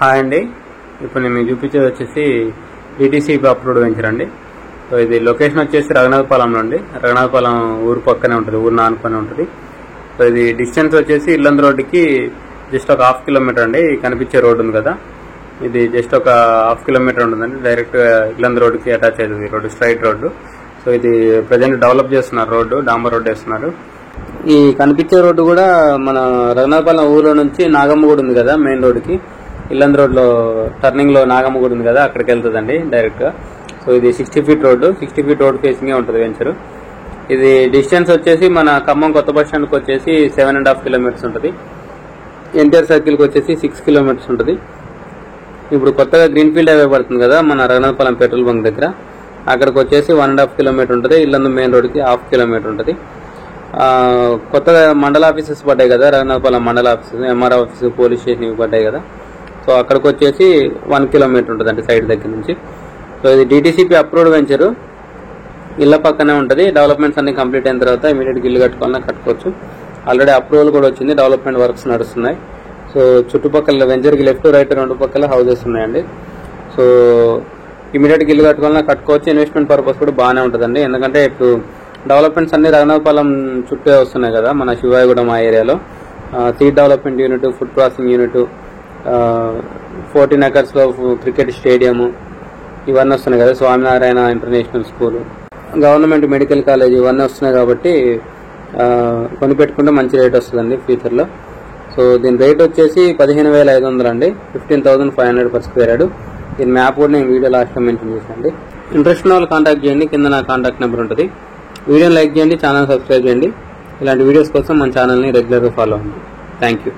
Hi అండి, ఇప్పుడు నేను మీకు చూపించేది వచ్చేసి డిటిసి అప్రూవ్డ్ వెంచర్ అండి. సో ఇది లొకేషన్ వచ్చేసి రఘునాథపాలెంలో అండి. రఘునాథపాలెం ఊరు పక్కనే ఉంటుంది, ఊరు నానుకొని ఉంటుంది. సో ఇది డిస్టెన్స్ వచ్చేసి ఇల్లందు రోడ్డుకి జస్ట్ ఒక 1/2 కిలోమీటర్ అండి. కనిపించే రోడ్డు ఉంది కదా, ఇది జస్ట్ ఒక 1/2 కిలోమీటర్ ఉంటుందండి. డైరెక్ట్ ఇల్లందు రోడ్డుకి అటాచ్ అవుతుంది రోడ్డు, స్ట్రైట్ రోడ్డు. సో ఇది ప్రజెంట్ డెవలప్ చేస్తున్నారు, రోడ్డు డాంబర్ రోడ్డు వేస్తున్నారు. ఈ కనిపించే రోడ్డు కూడా మన రఘునాథపాలెం ఊరిలో నుంచి నాగమ్మ గుడి ఉంది కదా, మెయిన్ రోడ్డుకి ఇల్లందు రోడ్లో టర్నింగ్ లో నాగమ్మ గుడి ఉంది కదా, అక్కడికి వెళ్తుందండి డైరెక్ట్ గా. సో ఇది 60 feet road, 60 feet road facing ఉంటుంది వెంచర్. ఇది డిస్టెన్స్ వచ్చేసి మన ఖమ్మం కొత్త బస్ స్టాండ్కి వచ్చేసి 7.5 కిలోమీటర్స్ ఉంటుంది. ఎన్టీఆర్ సర్కిల్కి వచ్చేసి 6 కిలోమీటర్స్ ఉంటుంది. ఇప్పుడు కొత్తగా గ్రీన్ ఫీల్డ్ హైవే పడుతుంది కదా మన రఘునాథపాలెం పెట్రోల్ బంక్ దగ్గర, అక్కడికి వచ్చేసి 1.5 కిలోమీటర్ ఉంటుంది. ఇల్లందు మెయిన్ రోడ్కి 1/2 కిలోమీటర్ ఉంటుంది. కొత్తగా మండల ఆఫీసెస్ పడ్డాయి కదా, రఘునాథపాలెం మండల offices, MR office, police station ఇవి పడ్డాయి కదా. సో అక్కడికి వచ్చేసి 1 కిలోమీటర్ ఉంటుంది అంటే సైడ్ దగ్గర నుంచి. సో ఇది డిటిసిపి అప్రూవ్డ్ వెంచరు, ఇళ్ళ పక్కనే ఉంటుంది. డెవలప్మెంట్స్ అన్ని కంప్లీట్ అయిన తర్వాత ఇమీడియట్గా ఇల్లు కట్టుకోవాలన్నా కట్టుకోవచ్చు. ఆల్రెడీ అప్రూవల్ కూడా వచ్చింది, డెవలప్మెంట్ వర్క్స్ నడుస్తున్నాయి. సో చుట్టుపక్కల వెంచర్కి లెఫ్ట్ రైట్ 2 పక్కల హౌసెస్ ఉన్నాయండి. సో ఇమీడియట్గా ఇల్లు కట్టుకోవాలన్నా కట్టుకోవచ్చు. ఇన్వెస్ట్మెంట్ పర్పస్ కూడా బాగానే ఉంటుందండి, ఎందుకంటే ఇప్పుడు డెవలప్మెంట్స్ అన్ని రఘునాథపాలెం చుట్టే వస్తున్నాయి కదా మన శివాయిగూడెం ఆ ఏరియాలో. Seat development unit, food processing unit, 14 acres లో క్రికెట్ స్టేడియము ఇవన్నీ వస్తున్నాయి కదా, Swaminarayan international school, government medical college ఇవన్నీ వస్తున్నాయి కాబట్టి కొనిపెట్టుకుంటే మంచి రేట్ వస్తుందండి ఫ్యూచర్లో. సో దీని రేట్ వచ్చేసి 15,500 అండి, 15,500 per square yard. దీని మ్యాప్ కూడా నేను వీడియో లాస్ట్లో మెన్షన్ చేశాను. ఇంట్రెస్ట్ ఉన్న వాళ్ళు కాంటాక్ట్ చేయండి, కింద నా కాంటాక్ట్ నెంబర్ ఉంటుంది. వీడియోని లైక్ చేయండి, ఛానల్ సబ్స్క్రైబ్ చేయండి. ఇలాంటి వీడియోస్ కోసం మన ఛానల్ని రెగ్యులర్గా ఫాలో అవ్వండి. Thank you.